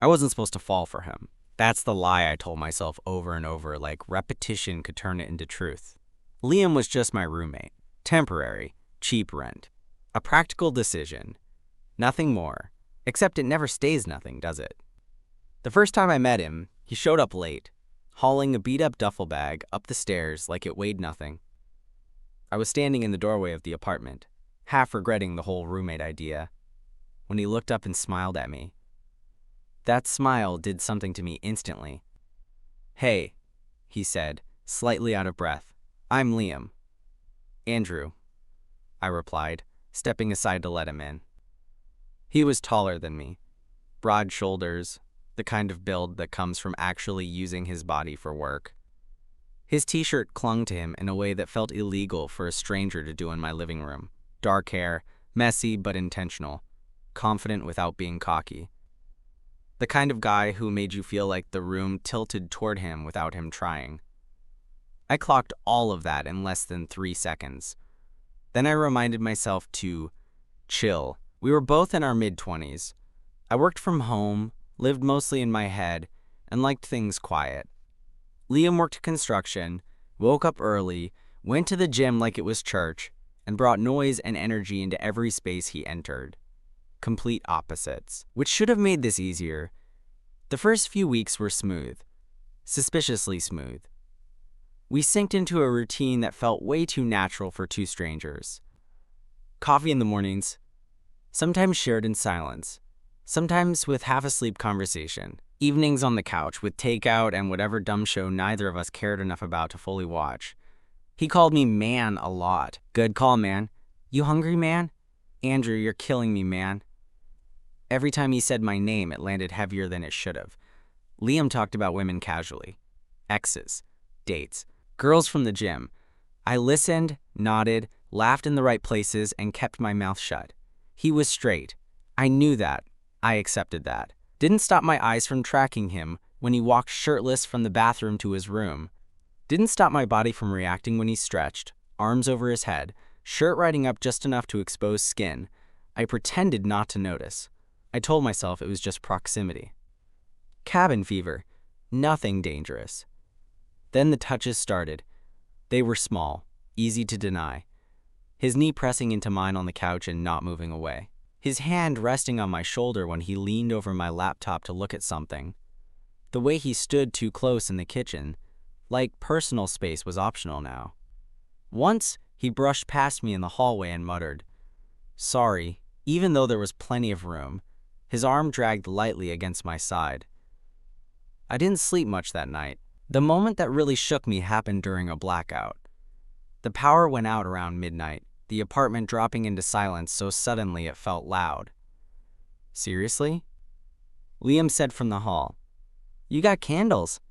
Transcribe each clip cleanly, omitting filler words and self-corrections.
I wasn't supposed to fall for him. That's the lie I told myself over and over, like repetition could turn it into truth. Liam was just my roommate. Temporary, cheap rent. A practical decision. Nothing more. Except it never stays nothing, does it? The first time I met him, he showed up late, hauling a beat-up duffel bag up the stairs like it weighed nothing. I was standing in the doorway of the apartment, half regretting the whole roommate idea, when he looked up and smiled at me. That smile did something to me instantly. "Hey," he said, slightly out of breath. "I'm Liam." "Andrew," I replied, stepping aside to let him in. He was taller than me, broad shoulders, the kind of build that comes from actually using his body for work. His t-shirt clung to him in a way that felt illegal for a stranger to do in my living room. Dark hair, messy but intentional, confident without being cocky. The kind of guy who made you feel like the room tilted toward him without him trying. I clocked all of that in less than 3 seconds. Then I reminded myself to chill. We were both in our mid-20s. I worked from home, lived mostly in my head, and liked things quiet. Liam worked construction, woke up early, went to the gym like it was church, and brought noise and energy into every space he entered. Complete opposites, which should have made this easier. The first few weeks were smooth, suspiciously smooth. We synced into a routine that felt way too natural for two strangers. Coffee in the mornings, sometimes shared in silence, sometimes with half-asleep conversation. Evenings on the couch with takeout and whatever dumb show neither of us cared enough about to fully watch. He called me man a lot. "Good call, man. You hungry, man? Andrew, you're killing me, man." Every time he said my name, it landed heavier than it should have. Liam talked about women casually. Exes, dates, girls from the gym. I listened, nodded, laughed in the right places, and kept my mouth shut. He was straight. I knew that. I accepted that. Didn't stop my eyes from tracking him when he walked shirtless from the bathroom to his room. Didn't stop my body from reacting when he stretched, arms over his head, shirt riding up just enough to expose skin. I pretended not to notice. I told myself it was just proximity. Cabin fever. Nothing dangerous. Then the touches started. They were small, easy to deny. His knee pressing into mine on the couch and not moving away. His hand resting on my shoulder when he leaned over my laptop to look at something. The way he stood too close in the kitchen, like personal space was optional now. Once, he brushed past me in the hallway and muttered, "Sorry," even though there was plenty of room. His arm dragged lightly against my side. I didn't sleep much that night. The moment that really shook me happened during a blackout. The power went out around midnight, the apartment dropping into silence so suddenly it felt loud. "Seriously?" Liam said from the hall. "You got candles."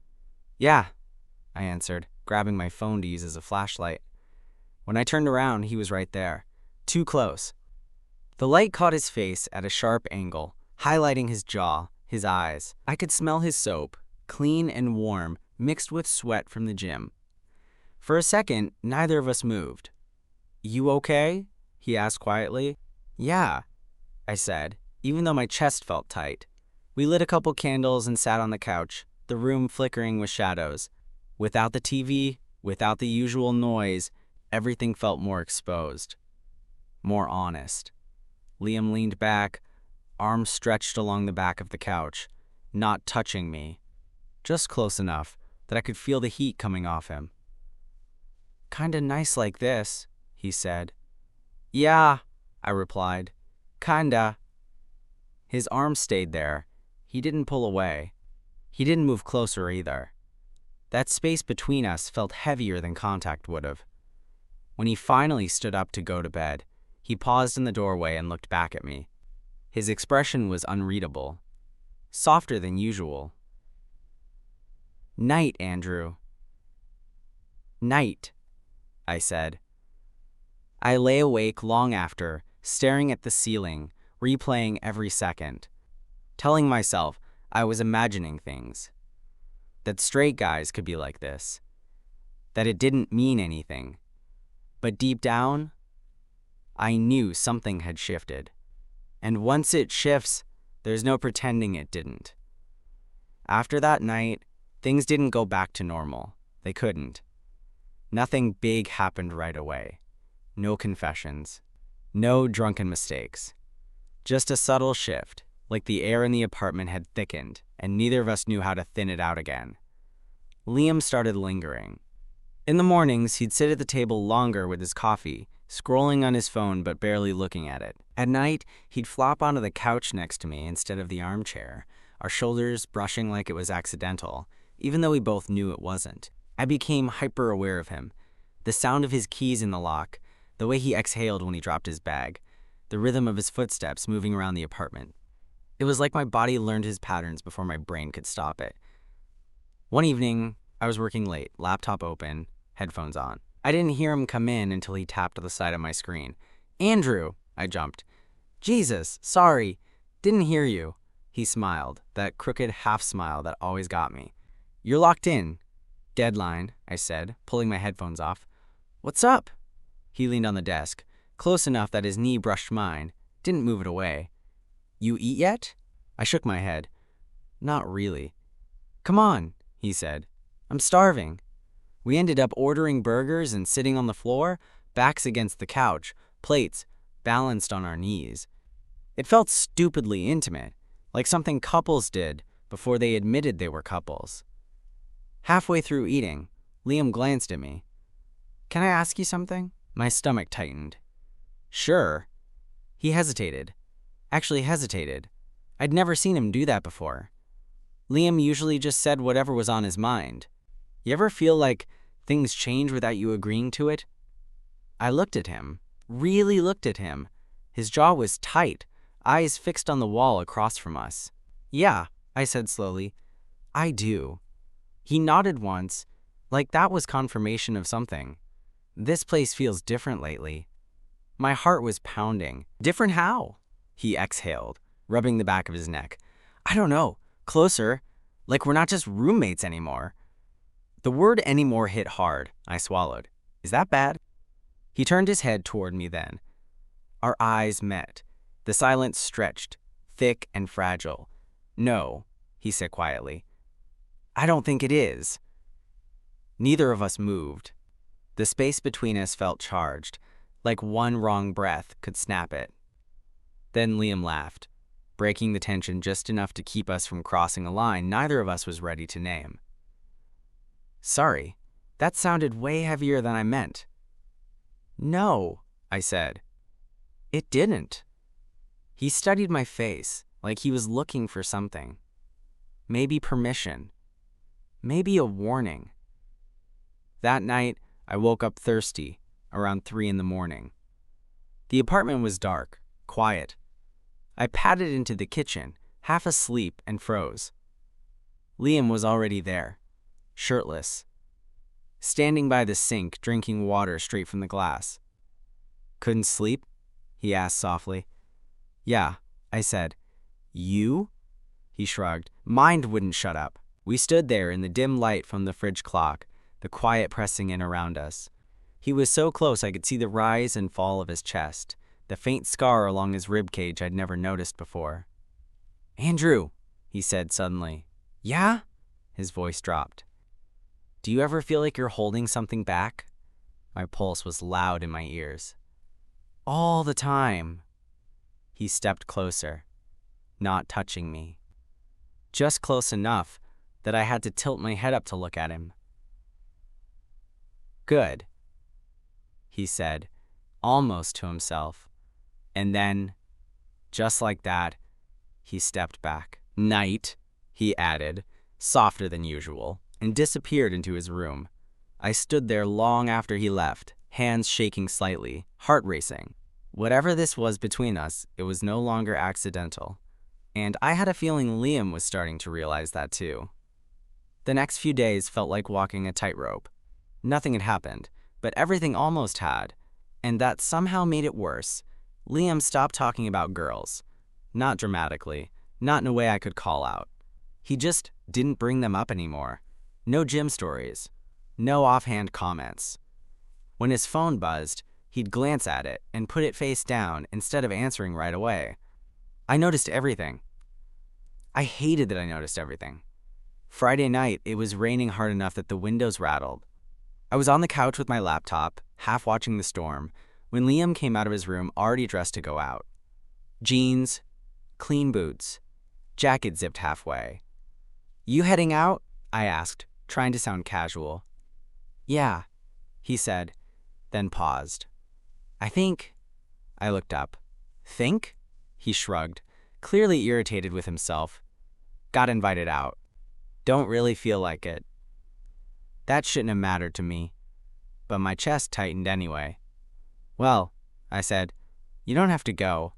"Yeah," I answered, grabbing my phone to use as a flashlight. When I turned around, he was right there, too close. The light caught his face at a sharp angle, highlighting his jaw, his eyes. I could smell his soap, clean and warm, mixed with sweat from the gym. For a second, neither of us moved. "You okay?" he asked quietly. "Yeah," I said, even though my chest felt tight. We lit a couple candles and sat on the couch, the room flickering with shadows. Without the TV, without the usual noise, everything felt more exposed, more honest. Liam leaned back, arms stretched along the back of the couch, not touching me, just close enough that I could feel the heat coming off him. "Kinda nice like this," he said. "Yeah," I replied. "Kinda." His arm stayed there. He didn't pull away. He didn't move closer either. That space between us felt heavier than contact would have. When he finally stood up to go to bed, he paused in the doorway and looked back at me. His expression was unreadable, softer than usual. "Night, Andrew." "Night," I said. I lay awake long after, staring at the ceiling, replaying every second, telling myself I was imagining things, that straight guys could be like this, that it didn't mean anything. But deep down, I knew something had shifted. And once it shifts, there's no pretending it didn't. After that night, things didn't go back to normal. They couldn't. Nothing big happened right away. No confessions. No drunken mistakes. Just a subtle shift, like the air in the apartment had thickened, and neither of us knew how to thin it out again. Liam started lingering. In the mornings, he'd sit at the table longer with his coffee, scrolling on his phone but barely looking at it. At night, he'd flop onto the couch next to me instead of the armchair, our shoulders brushing like it was accidental, even though we both knew it wasn't. I became hyper-aware of him. The sound of his keys in the lock, the way he exhaled when he dropped his bag, the rhythm of his footsteps moving around the apartment. It was like my body learned his patterns before my brain could stop it. One evening, I was working late, laptop open, headphones on. I didn't hear him come in until he tapped the side of my screen. "Andrew!" I jumped. "Jesus, sorry, didn't hear you." He smiled, that crooked half-smile that always got me. "You're locked in." "Deadline," I said, pulling my headphones off. "What's up?" He leaned on the desk, close enough that his knee brushed mine, didn't move it away. "You eat yet?" I shook my head. "Not really." "Come on," he said. "I'm starving." We ended up ordering burgers and sitting on the floor, backs against the couch, plates balanced on our knees. It felt stupidly intimate, like something couples did before they admitted they were couples. Halfway through eating, Liam glanced at me. "Can I ask you something?" My stomach tightened. "Sure." He hesitated. Actually hesitated. I'd never seen him do that before. Liam usually just said whatever was on his mind. You ever feel like things change without you agreeing to it? I looked at him, really looked at him. His jaw was tight, eyes fixed on the wall across from us. "Yeah," I said slowly. "I do." He nodded once, like that was confirmation of something. "This place feels different lately." My heart was pounding. "Different how?" He exhaled, rubbing the back of his neck. "I don't know. Closer. Like we're not just roommates anymore." The word "anymore" hit hard. I swallowed. "Is that bad?" He turned his head toward me then. Our eyes met. The silence stretched, thick and fragile. "No," he said quietly. "I don't think it is." Neither of us moved. The space between us felt charged, like one wrong breath could snap it. Then Liam laughed, breaking the tension just enough to keep us from crossing a line neither of us was ready to name. "Sorry, that sounded way heavier than I meant." "No," I said. "It didn't." He studied my face, like he was looking for something. Maybe permission. Maybe a warning. That night, I woke up thirsty, around 3 in the morning. The apartment was dark, quiet. I padded into the kitchen, half asleep, and froze. Liam was already there, shirtless, standing by the sink, drinking water straight from the glass. "Couldn't sleep?" he asked softly. "Yeah," I said. "You?" He shrugged. Mind wouldn't shut up. We stood there in the dim light from the fridge clock, the quiet pressing in around us. He was so close I could see the rise and fall of his chest, the faint scar along his rib cage I'd never noticed before. "Andrew," he said suddenly. "Yeah?" His voice dropped. "Do you ever feel like you're holding something back?" My pulse was loud in my ears. "All the time." He stepped closer, not touching me. Just close enough that I had to tilt my head up to look at him. "Good," he said, almost to himself. And then, just like that, he stepped back. "Night," he added, softer than usual, and disappeared into his room. I stood there long after he left, hands shaking slightly, heart racing. Whatever this was between us, it was no longer accidental. And I had a feeling Liam was starting to realize that too. The next few days felt like walking a tightrope. Nothing had happened, but everything almost had. And that somehow made it worse. Liam stopped talking about girls. Not dramatically, not in a way I could call out. He just didn't bring them up anymore. No gym stories. No offhand comments. When his phone buzzed, he'd glance at it and put it face down instead of answering right away. I noticed everything. I hated that I noticed everything. Friday night, it was raining hard enough that the windows rattled. I was on the couch with my laptop, half watching the storm, when Liam came out of his room already dressed to go out. Jeans, clean boots, jacket zipped halfway. "You heading out?" I asked, trying to sound casual. "Yeah," he said, then paused. "I think—" I looked up. "Think?" He shrugged, clearly irritated with himself. "Got invited out. Don't really feel like it." That shouldn't have mattered to me, but my chest tightened anyway. "Well," I said, "you don't have to go."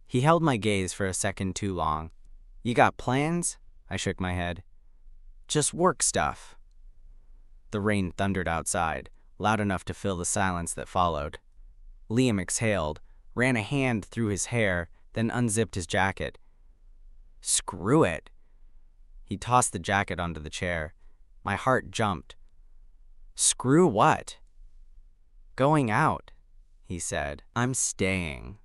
He held my gaze for a second too long. "You got plans?" I shook my head. "Just work stuff." The rain thundered outside, loud enough to fill the silence that followed. Liam exhaled, ran a hand through his hair, then unzipped his jacket. "Screw it." He tossed the jacket onto the chair. My heart jumped. "Screw what?" "Going out," he said. "I'm staying."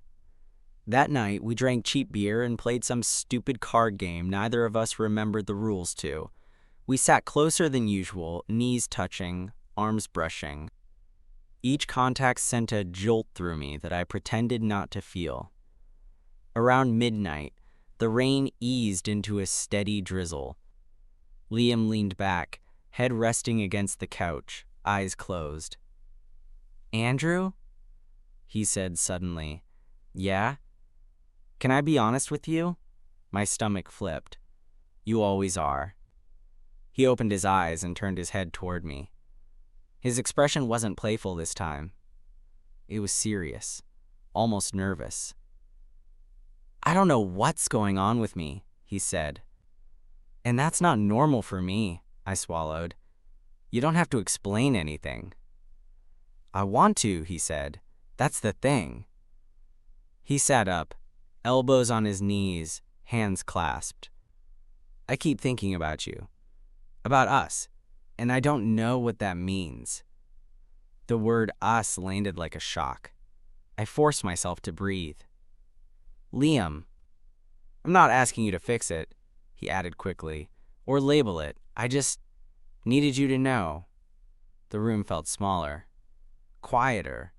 That night, we drank cheap beer and played some stupid card game neither of us remembered the rules to. We sat closer than usual, knees touching, arms brushing. Each contact sent a jolt through me that I pretended not to feel. Around midnight, the rain eased into a steady drizzle. Liam leaned back, head resting against the couch, eyes closed. "Andrew?" he said suddenly. "Yeah? Can I be honest with you?" My stomach flipped. "You always are." He opened his eyes and turned his head toward me. His expression wasn't playful this time. It was serious, almost nervous. "I don't know what's going on with me," he said. "And that's not normal for me," I swallowed. "You don't have to explain anything." "I want to," he said. "That's the thing." He sat up, elbows on his knees, hands clasped. "I keep thinking about you, about us, and I don't know what that means." The word "us" landed like a shock. I forced myself to breathe. "Liam, I'm not asking you to fix it," he added quickly, "or label it. I just needed you to know." The room felt smaller, quieter,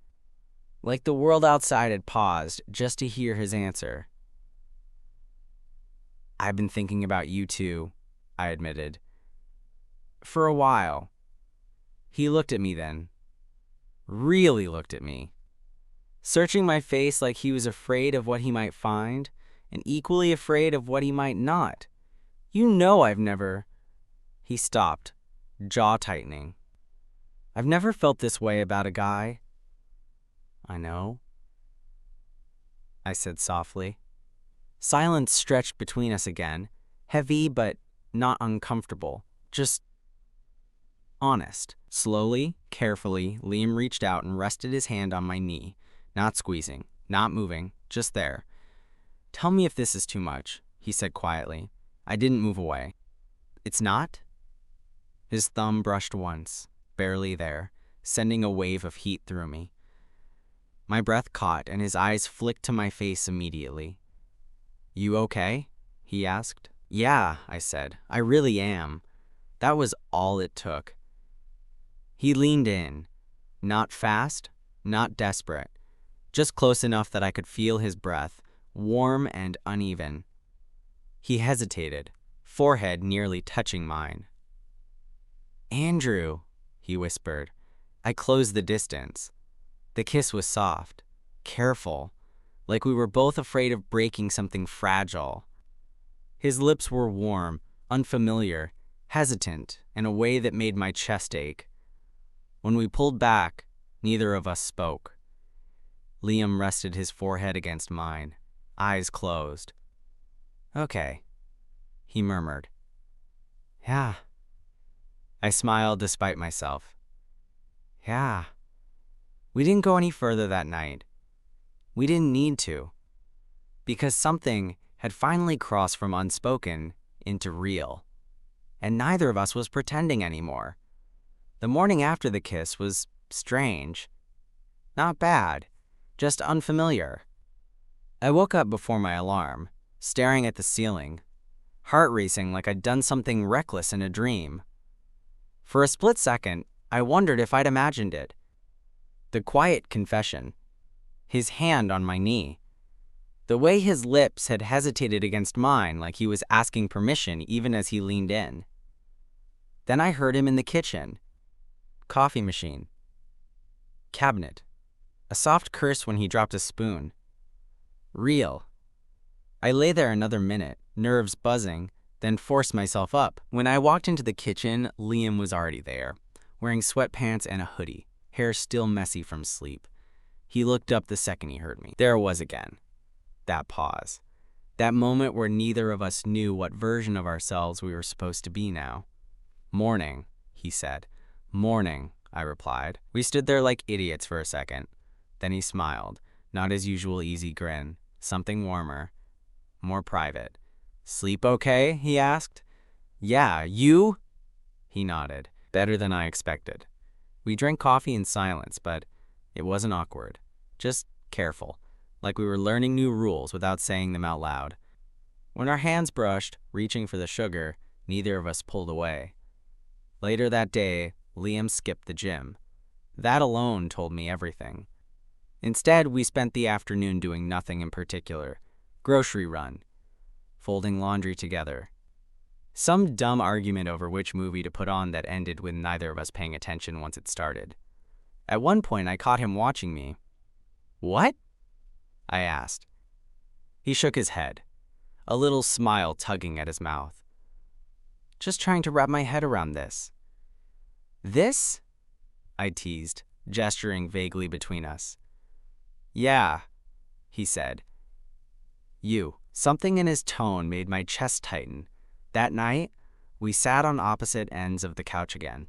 like the world outside had paused just to hear his answer. "I've been thinking about you too," I admitted. "For a while." He looked at me then. Really looked at me. Searching my face like he was afraid of what he might find, and equally afraid of what he might not. "You know I've never—" He stopped, jaw tightening. "I've never felt this way about a guy." "I know," I said softly. Silence stretched between us again, heavy but not uncomfortable, just honest. Slowly, carefully, Liam reached out and rested his hand on my knee, not squeezing, not moving, just there. "Tell me if this is too much," he said quietly. I didn't move away. "It's not?" His thumb brushed once, barely there, sending a wave of heat through me. My breath caught and his eyes flicked to my face immediately. "You okay?" he asked. "Yeah," I said. "I really am." That was all it took. He leaned in, not fast, not desperate, just close enough that I could feel his breath, warm and uneven. He hesitated, forehead nearly touching mine. "Andrew," he whispered. I closed the distance. The kiss was soft, careful, like we were both afraid of breaking something fragile. His lips were warm, unfamiliar, hesitant in a way that made my chest ache. When we pulled back, neither of us spoke. Liam rested his forehead against mine, eyes closed. "Okay," he murmured. "Yeah." I smiled despite myself. "Yeah." We didn't go any further that night. We didn't need to, because something had finally crossed from unspoken into real, and neither of us was pretending anymore. The morning after the kiss was strange. Not bad, just unfamiliar. I woke up before my alarm, staring at the ceiling. heart racing like I'd done something reckless in a dream. For a split second, I wondered if I'd imagined it. The quiet confession, his hand on my knee, the way his lips had hesitated against mine like he was asking permission even as he leaned in. Then I heard him in the kitchen. Coffee machine. Cabinet. A soft curse when he dropped a spoon. Real. I lay there another minute, nerves buzzing, then forced myself up. When I walked into the kitchen, Liam was already there, wearing sweatpants and a hoodie, hair still messy from sleep. He looked up the second he heard me. There it was again. That pause. That moment where neither of us knew what version of ourselves we were supposed to be now. Morning, he said. Morning, I replied. We stood there like idiots for a second. Then he smiled, not his usual easy grin, something warmer, more private. Sleep okay? He asked. Yeah, you? He nodded. Better than I expected. We drank coffee in silence, but it wasn't awkward. Just careful, like we were learning new rules without saying them out loud. When our hands brushed, reaching for the sugar, neither of us pulled away. Later that day, Liam skipped the gym. That alone told me everything. Instead, we spent the afternoon doing nothing in particular. Grocery run. Folding laundry together. Some dumb argument over which movie to put on that ended with neither of us paying attention once it started. At one point, I caught him watching me. What? I asked. He shook his head, a little smile tugging at his mouth. Just trying to wrap my head around this. This? I teased, gesturing vaguely between us. Yeah, he said. You. Something in his tone made my chest tighten. That night, we sat on opposite ends of the couch again.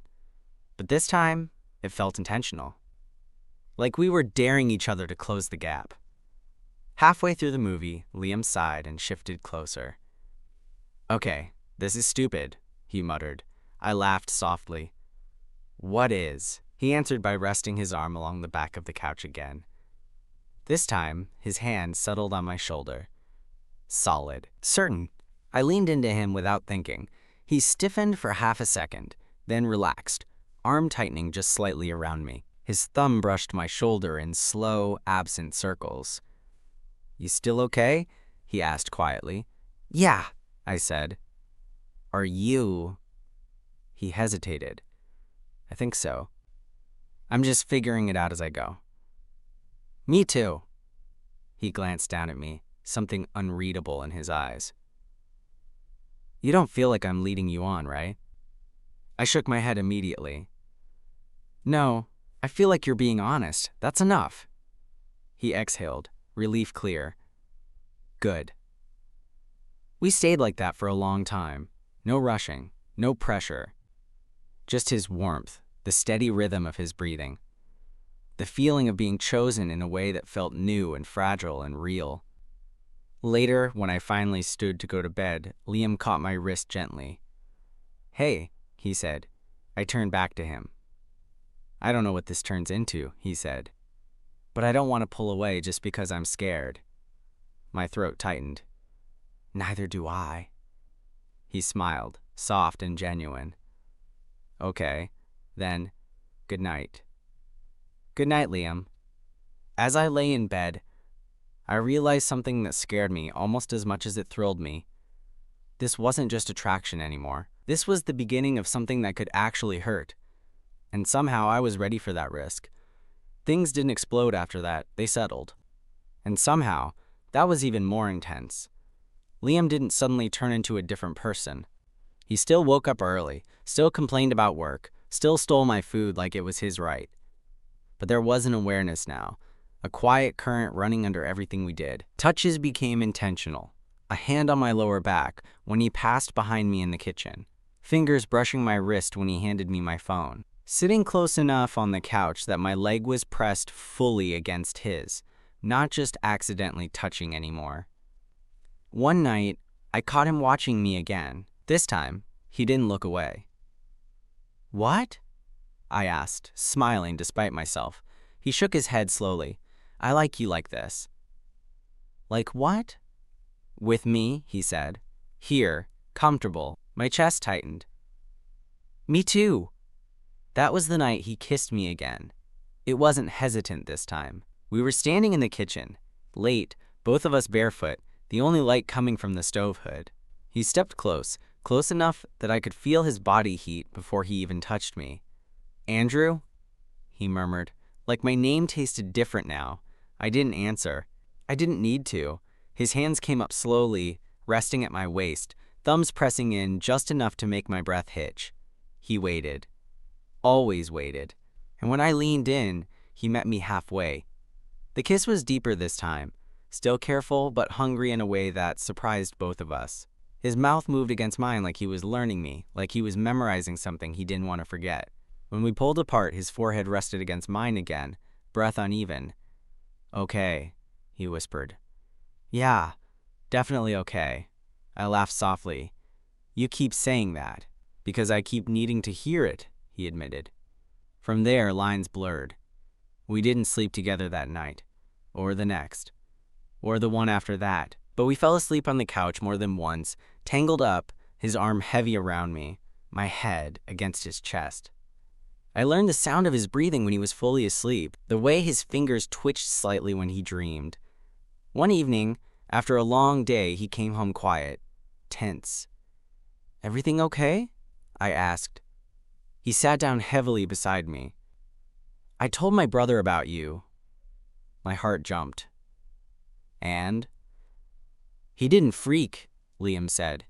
But this time, it felt intentional. Like we were daring each other to close the gap. Halfway through the movie, Liam sighed and shifted closer. Okay, this is stupid, he muttered. I laughed softly. What is? He answered by resting his arm along the back of the couch again. This time, his hand settled on my shoulder. Solid. Certain. I leaned into him without thinking. He stiffened for half a second, then relaxed, arm tightening just slightly around me. His thumb brushed my shoulder in slow, absent circles. You still okay? He asked quietly. Yeah, I said. Are you? He hesitated. I think so. I'm just figuring it out as I go. Me too. He glanced down at me, something unreadable in his eyes. You don't feel like I'm leading you on, right? I shook my head immediately. No, I feel like you're being honest. That's enough. He exhaled, relief clear. Good. We stayed like that for a long time. No rushing, no pressure. Just his warmth, the steady rhythm of his breathing. The feeling of being chosen in a way that felt new and fragile and real. Later, when I finally stood to go to bed, Liam caught my wrist gently. Hey, he said. I turned back to him. I don't know what this turns into, he said. But I don't want to pull away just because I'm scared. My throat tightened. Neither do I. He smiled, soft and genuine. Okay, then, good night. Good night, Liam. As I lay in bed, I realized something that scared me almost as much as it thrilled me. This wasn't just attraction anymore. This was the beginning of something that could actually hurt. And somehow I was ready for that risk. Things didn't explode after that, they settled. And somehow, that was even more intense. Liam didn't suddenly turn into a different person. He still woke up early, still complained about work, still stole my food like it was his right. But there was an awareness now, a quiet current running under everything we did. Touches became intentional. A hand on my lower back when he passed behind me in the kitchen. Fingers brushing my wrist when he handed me my phone. Sitting close enough on the couch that my leg was pressed fully against his, not just accidentally touching anymore. One night, I caught him watching me again. This time, he didn't look away. What? I asked, smiling despite myself. He shook his head slowly. I like you like this. Like what? With me, he said. Here, comfortable. My chest tightened. Me too. That was the night he kissed me again. It wasn't hesitant this time. We were standing in the kitchen, late, both of us barefoot, the only light coming from the stove hood. He stepped close enough that I could feel his body heat before he even touched me. "Andrew?" he murmured, like my name tasted different now. I didn't answer. I didn't need to. His hands came up slowly, resting at my waist, thumbs pressing in just enough to make my breath hitch. He waited. Always waited. And when I leaned in, he met me halfway. The kiss was deeper this time, still careful but hungry in a way that surprised both of us. His mouth moved against mine like he was learning me, like he was memorizing something he didn't want to forget. When we pulled apart, his forehead rested against mine again, breath uneven. "Okay," he whispered. "Yeah, definitely okay." I laughed softly. "You keep saying that." "Because I keep needing to hear it," he admitted. From there, lines blurred. We didn't sleep together that night, or the next, or the one after that, but we fell asleep on the couch more than once, tangled up, his arm heavy around me, my head against his chest. I learned the sound of his breathing when he was fully asleep, the way his fingers twitched slightly when he dreamed. One evening, after a long day, he came home quiet, tense. "Everything okay?" I asked. He sat down heavily beside me. "I told my brother about you." My heart jumped. "And?" "He didn't freak," Liam said.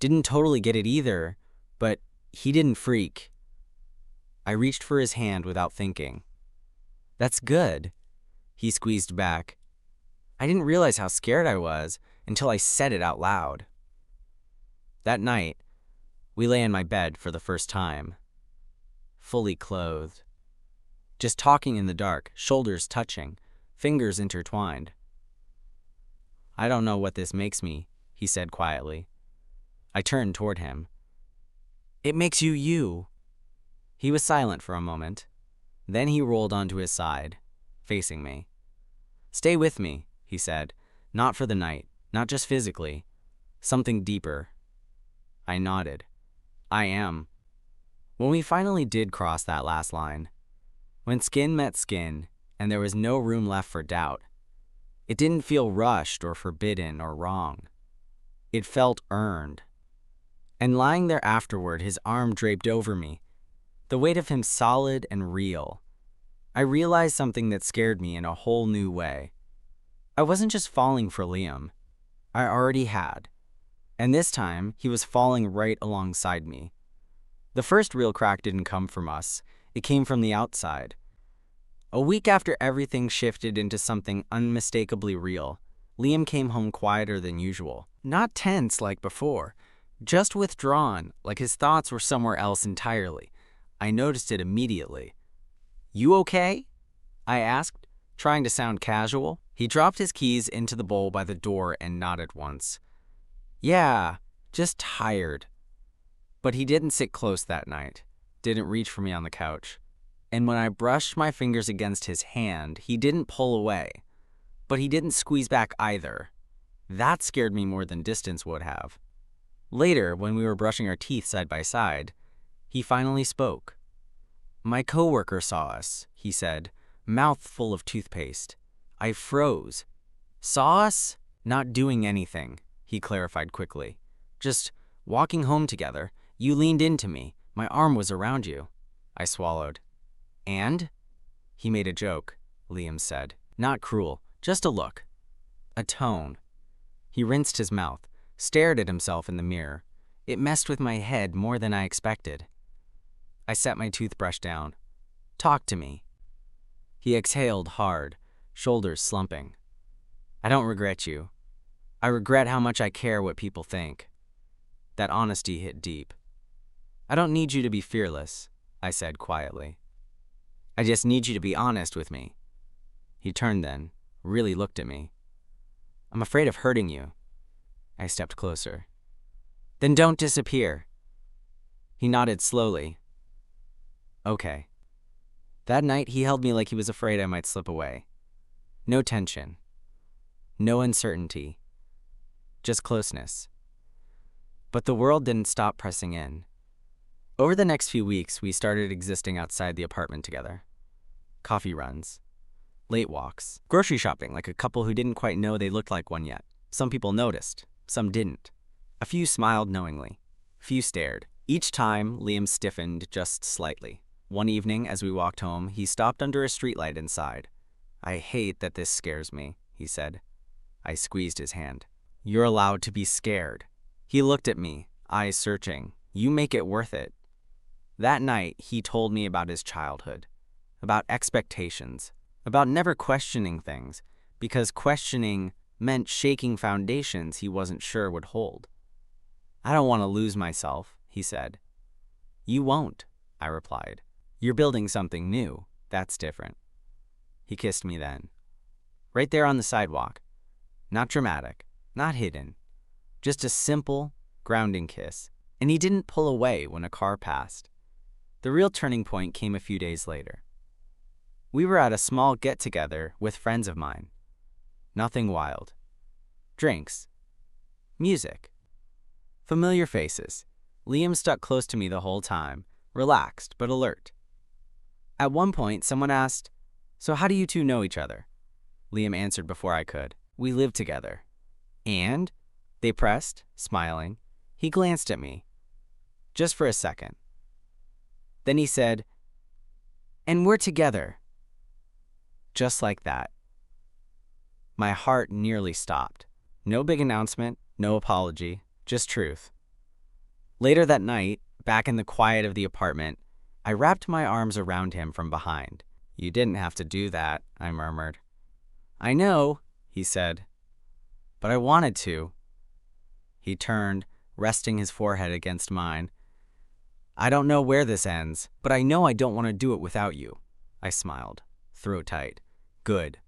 "Didn't totally get it either, but he didn't freak." I reached for his hand without thinking. "That's good." He squeezed back. I didn't realize how scared I was until I said it out loud. That night, we lay in my bed for the first time, fully clothed. Just talking in the dark, shoulders touching, fingers intertwined. "I don't know what this makes me," he said quietly. I turned toward him. "It makes you you." He was silent for a moment. Then he rolled onto his side, facing me. "Stay with me," he said. "Not for the night, not just physically. Something deeper." I nodded. "I am." When we finally did cross that last line, when skin met skin and there was no room left for doubt, it didn't feel rushed or forbidden or wrong. It felt earned. And lying there afterward, his arm draped over me, the weight of him solid and real, I realized something that scared me in a whole new way. I wasn't just falling for Liam. I already had. And this time, he was falling right alongside me. The first real crack didn't come from us. It came from the outside. A week after everything shifted into something unmistakably real, Liam came home quieter than usual. Not tense like before, just withdrawn, like his thoughts were somewhere else entirely. I noticed it immediately. "You okay?" I asked, trying to sound casual. He dropped his keys into the bowl by the door and nodded once. "Yeah, just tired." But he didn't sit close that night, didn't reach for me on the couch. And when I brushed my fingers against his hand, he didn't pull away. But he didn't squeeze back either. That scared me more than distance would have. Later, when we were brushing our teeth side by side, he finally spoke. "My coworker saw us," he said, mouth full of toothpaste. I froze. "Saw us? Not doing anything," he clarified quickly. "Just walking home together. You leaned into me. My arm was around you." I swallowed. "And?" He made a joke, Liam said. Not cruel, just a look. A tone. He rinsed his mouth, stared at himself in the mirror. It messed with my head more than I expected. I set my toothbrush down. "Talk to me." He exhaled hard, shoulders slumping. "I don't regret you. I regret how much I care what people think." That honesty hit deep. "I don't need you to be fearless," I said quietly. "I just need you to be honest with me." He turned then, really looked at me. "I'm afraid of hurting you." I stepped closer. "Then don't disappear." He nodded slowly. "Okay." That night, he held me like he was afraid I might slip away. No tension. No uncertainty. Just closeness. But the world didn't stop pressing in. Over the next few weeks, we started existing outside the apartment together. Coffee runs, late walks, grocery shopping like a couple who didn't quite know they looked like one yet. Some people noticed, some didn't. A few smiled knowingly, few stared. Each time, Liam stiffened just slightly. One evening, as we walked home, he stopped under a streetlight and sighed. "I hate that this scares me," he said. I squeezed his hand. "You're allowed to be scared." He looked at me, eyes searching. "You make it worth it." That night, he told me about his childhood, about expectations, about never questioning things, because questioning meant shaking foundations he wasn't sure would hold. "I don't want to lose myself," he said. "You won't," I replied. "You're building something new. That's different." He kissed me then. Right there on the sidewalk. Not dramatic, not hidden. Just a simple, grounding kiss. And he didn't pull away when a car passed. The real turning point came a few days later. We were at a small get-together with friends of mine. Nothing wild. Drinks. Music. Familiar faces. Liam stuck close to me the whole time, relaxed but alert. At one point, someone asked, "So how do you two know each other?" Liam answered before I could. "We live together." "And?" They pressed, smiling. He glanced at me. Just for a second. Then he said, "And we're together." Just like that. My heart nearly stopped. No big announcement, no apology, just truth. Later that night, back in the quiet of the apartment, I wrapped my arms around him from behind. "You didn't have to do that," I murmured. "I know," he said, "but I wanted to." He turned, resting his forehead against mine. "I don't know where this ends, but I know I don't want to do it without you." I smiled, throat tight. "Good,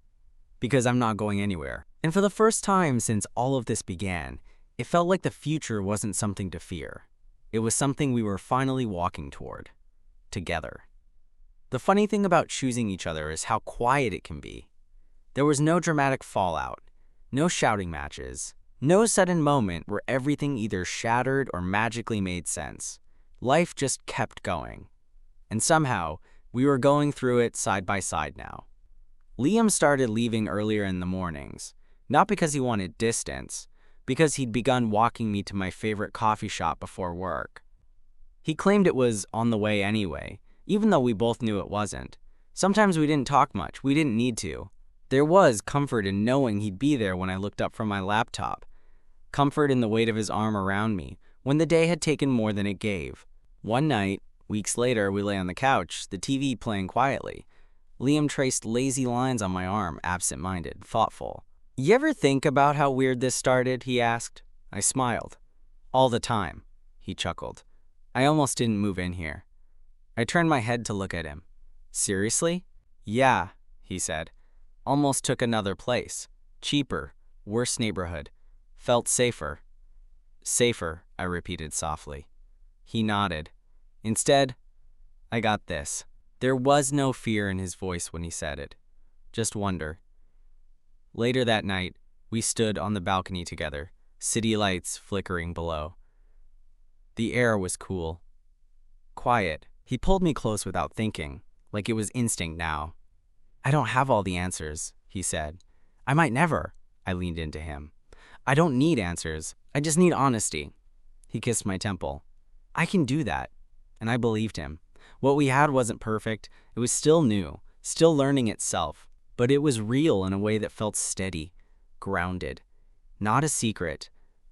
because I'm not going anywhere." And for the first time since all of this began, it felt like the future wasn't something to fear. It was something we were finally walking toward, together. The funny thing about choosing each other is how quiet it can be. There was no dramatic fallout, no shouting matches, no sudden moment where everything either shattered or magically made sense. Life just kept going. And somehow, we were going through it side by side now. Liam started leaving earlier in the mornings, not because he wanted distance, because he'd begun walking me to my favorite coffee shop before work. He claimed it was on the way anyway, even though we both knew it wasn't. Sometimes we didn't talk much, we didn't need to. There was comfort in knowing he'd be there when I looked up from my laptop. Comfort in the weight of his arm around me, when the day had taken more than it gave. One night, weeks later, we lay on the couch, the TV playing quietly. Liam traced lazy lines on my arm, absent-minded, thoughtful. "You ever think about how weird this started?" he asked. I smiled. "All the time," he chuckled. "I almost didn't move in here." I turned my head to look at him. "Seriously?" "Yeah," he said. "Almost took another place. Cheaper, worse neighborhood. Felt safer." "Safer," I repeated softly. He nodded. "Instead, I got this." There was no fear in his voice when he said it, just wonder. Later that night, we stood on the balcony together, city lights flickering below. The air was cool. Quiet. He pulled me close without thinking, like it was instinct now. "I don't have all the answers," he said. "I might never." I leaned into him. "I don't need answers. I just need honesty." He kissed my temple. "I can do that." And I believed him. What we had wasn't perfect. It was still new, still learning itself. But it was real in a way that felt steady, grounded. Not a secret,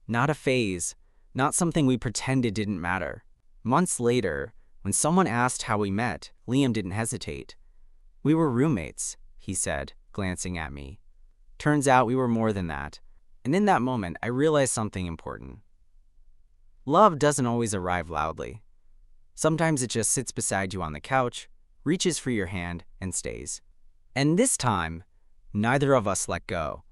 not a phase, not something we pretended didn't matter. Months later, when someone asked how we met, Liam didn't hesitate. "We were roommates," he said, glancing at me. Turns out we were more than that. And in that moment, I realized something important. Love doesn't always arrive loudly. Sometimes it just sits beside you on the couch, reaches for your hand, and stays. And this time, neither of us let go.